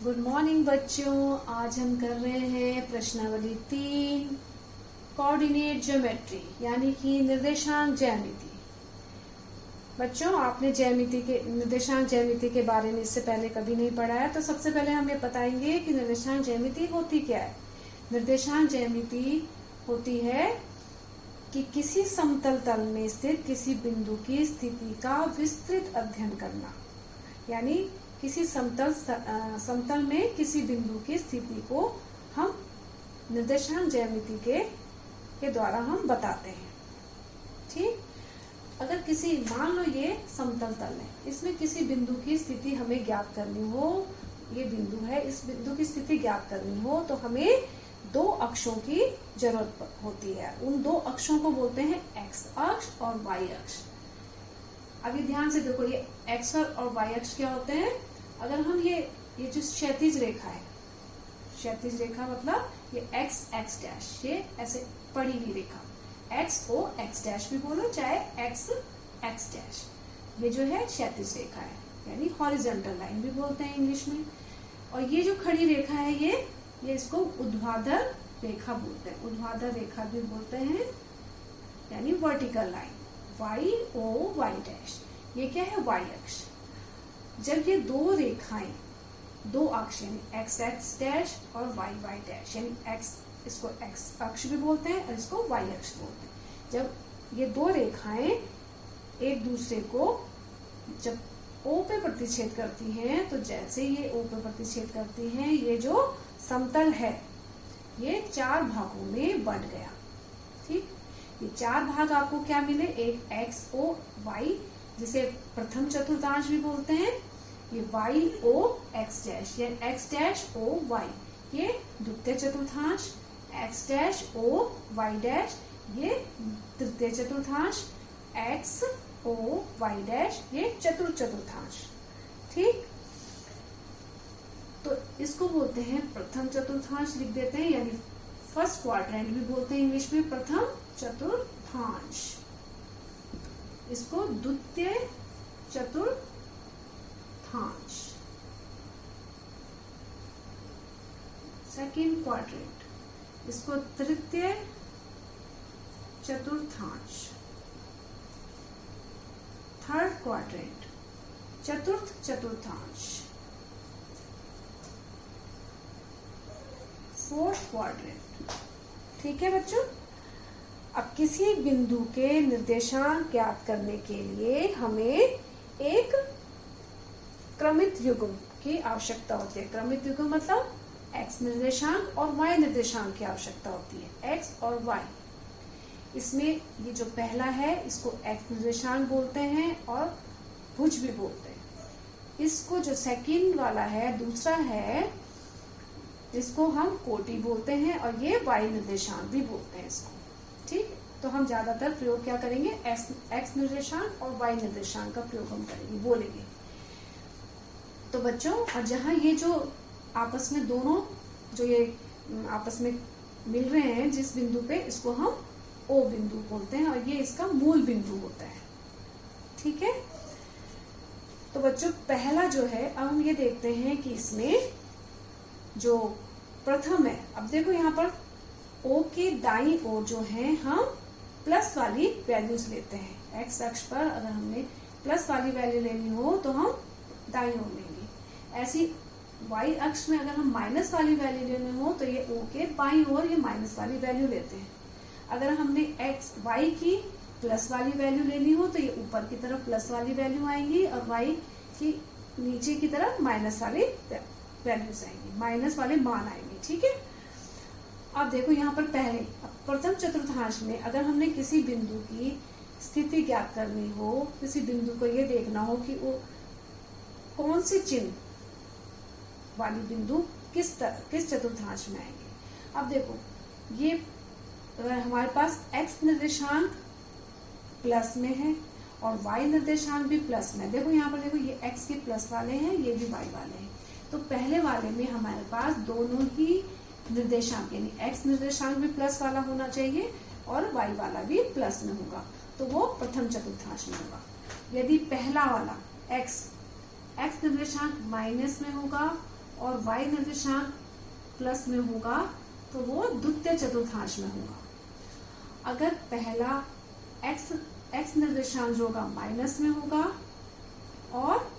Good morning बच्चों। आज हम कर रहे हैं प्रश्नावली 3 कोऑर्डिनेट ज्योमेट्री यानी कि निर्देशांक ज्यामिति। बच्चों, आपने निर्देशांक ज्यामिति के बारे में इससे पहले कभी नहीं पढ़ा है, तो सबसे पहले हम ये बताएंगे कि निर्देशांक ज्यामिति होती क्या है। निर्देशांक ज्यामिति होती है कि किसी समतल तल में स्थित किसी बिंदु की स्थिति का विस्तृत अध्ययन करना, यानी किसी समतल में किसी बिंदु की स्थिति को हम निर्देशांक ज्यामिति के द्वारा हम बताते हैं। ठीक, अगर किसी मान लो ये समतल तल है, इसमें किसी बिंदु की स्थिति हमें ज्ञात करनी हो, ये बिंदु है, इस बिंदु की स्थिति ज्ञात करनी हो तो हमें दो अक्षों की जरूरत होती है। उन दो अक्षों को बोलते हैं एक्स अक्ष और वाई अक्ष। अभी ध्यान से देखो, ये एक्स और वाई अक्ष क्या होते हैं। अगर हम ये जो क्षैतिज रेखा है, क्षैतिज रेखा मतलब ये एक्स एक्स डैश, ये ऐसे पड़ी हुई रेखा, एक्स को एक्स डैश भी बोलो चाहे एक्स एक्स डैश, ये जो है क्षैतिज रेखा है, यानी हॉरिजॉन्टल लाइन भी बोलते हैं इंग्लिश में। और ये जो खड़ी रेखा है ये इसको ऊर्ध्वाधर रेखा बोलते हैं, ऊर्ध्वाधर रेखा भी बोलते हैं, यानी vertical line, y o y dash. ये क्या है, वाई अक्ष। जब ये दो रेखाएं, दो अक्ष यानी एक्स एक्स डैश और वाई वाई डैश, यानी एक्स, इसको एक्स अक्ष भी बोलते हैं और इसको वाई अक्ष बोलते हैं। जब ये दो रेखाएं एक दूसरे को जब ओ पे प्रतिच्छेद करती हैं, तो जैसे ये ओ पे प्रतिच्छेद करती हैं, ये जो समतल है ये चार भागों में बंट गया। ठीक, ये चार भाग आपको क्या मिले, एक एक्स ओ वाई जिसे प्रथम चतुर्थांश भी बोलते हैं, ये वाई ओ एक्स डैश या एक्स डैश ओ वाई ये द्वितीय चतुर्थांश, x dash o y dash ये तृतीय चतुर्थांश, एक्स ओ वाई डैश ये चतुर्थ चतुर्थांश। ठीक, तो इसको बोलते हैं प्रथम चतुर्थांश, लिख देते हैं, यानी फर्स्ट क्वाड्रेंट भी बोलते हैं इंग्लिश में, प्रथम चतुर्थांश। इसको द्वितीय चतुर्थांश, सेकेंड क्वाड्रेंट, इसको तृतीय चतुर्थांश, थर्ड क्वाड्रेंट चतुर्थ चतुर्थांश, फोर्थ क्वाड्रेंट। ठीक है बच्चों, अब किसी बिंदु के निर्देशांक ज्ञात करने के लिए हमें एक क्रमित युग्म की आवश्यकता होती है। क्रमित युग्म मतलब एक्स निर्देशांक और वाई निर्देशांक की आवश्यकता होती है, एक्स और वाई। इसमें ये जो पहला है इसको एक्स निर्देशांक बोलते हैं और भुज भी बोलते हैं। इसको जो सेकंड वाला है, दूसरा है, जिसको हम कोटि बोलते हैं और ये वाई निर्देशांक भी बोलते हैं इसको। ठीक, तो हम ज्यादातर प्रयोग क्या करेंगे, एक्स निर्देशांक और वाई निर्देशांक का प्रयोग हम करेंगे, बोलेंगे। तो बच्चों, और जहां ये जो आपस में दोनों जो ये आपस में मिल रहे हैं जिस बिंदु पे, इसको हम ओ बिंदु बोलते हैं और ये इसका मूल बिंदु होता है। ठीक है, तो बच्चों पहला जो है, अब हम ये देखते हैं कि इसमें जो प्रथम है, अब देखो यहाँ पर ओ के दाईं ओर जो है हम प्लस वाली वैल्यूज लेते हैं। एक्स अक्ष पर अगर हमने प्लस वाली वैल्यू लेनी हो तो हम दाईं ओर लेंगे। ऐसी वाई अक्ष में अगर हम माइनस वाली वैल्यू लेनी हो तो ये ओ के बाईं ओर ये माइनस वाली वैल्यू लेते हैं। अगर हमने एक्स वाई की प्लस वाली वैल्यू लेनी हो तो ये ऊपर की तरफ प्लस वाली वैल्यू आएंगी और वाई की नीचे की तरफ माइनस वाली वैल्यूज आएंगी, माइनस वाले मान आएंगे। ठीक है, अब देखो यहाँ पर पहले प्रथम चतुर्थांश में अगर हमने किसी बिंदु की स्थिति ज्ञात करनी हो, किसी बिंदु को ये देखना हो कि वो कौन से चिन्ह वाली बिंदु किस चतुर्थांश में आएंगे। अब देखो, ये हमारे पास एक्स निर्देशांक प्लस में है और वाई निर्देशांक भी प्लस में। देखो यहाँ पर देखो, ये एक्स के प्लस वाले हैं, ये भी वाई वाले हैं। तो पहले वाले में हमारे पास दोनों ही निर्देशांक, यानी एक्स निर्देशांक भी प्लस वाला होना चाहिए और वाई वाला भी प्लस में होगा, तो वो प्रथम चतुर्थांश में होगा। यदि पहला वाला एक्स निर्देशांक माइनस में होगा और y निर्देशांक प्लस में होगा तो वो द्वितीय चतुर्थांश में होगा। अगर पहला x निर्देशांक जो होगा माइनस में होगा और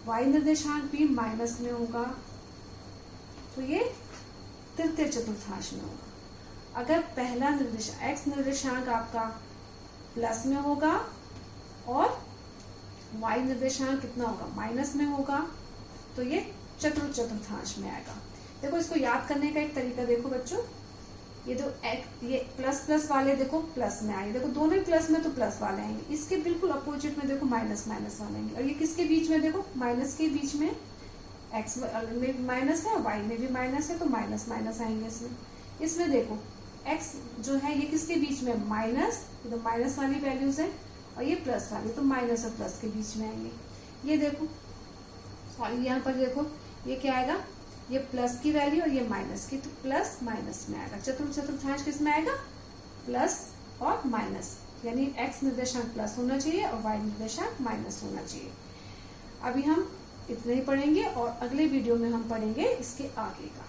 y निर्देशांक भी माइनस में होगा तो ये तृतीय चतुर्थांश में होगा। अगर पहला x निर्देशांक आपका प्लस में होगा और y निर्देशांक कितना होगा माइनस में होगा तो ये चतुर्थ चतुर्थांश में आएगा। देखो इसको याद करने का एक तरीका देखो बच्चों, ये जो ये प्लस प्लस वाले देखो प्लस में आएंगे, देखो दोनों ही प्लस में तो प्लस वाले आएंगे, इसके बिल्कुल अपोजिट में देखो माइनस माइनस वाले आएंगे, और ये किसके बीच में देखो माइनस के बीच में x में भी माइनस है y में भी माइनस है तो माइनस माइनस आएंगे इसमें देखो x जो है ये किसके बीच में माइनस, तो माइनस वाली वैल्यूज है, और ये प्लस वाली तो माइनस और प्लस के बीच में आएंगे। ये देखो और यहाँ पर देखो ये क्या आएगा, ये प्लस की वैल्यू और ये माइनस की, तो प्लस माइनस में आएगा। चतुर्थांश किस में आएगा प्लस और माइनस, यानी x निर्देशांक प्लस होना चाहिए और y निर्देशांक माइनस होना चाहिए। अभी हम इतना ही पढ़ेंगे और अगले वीडियो में हम पढ़ेंगे इसके आगे का।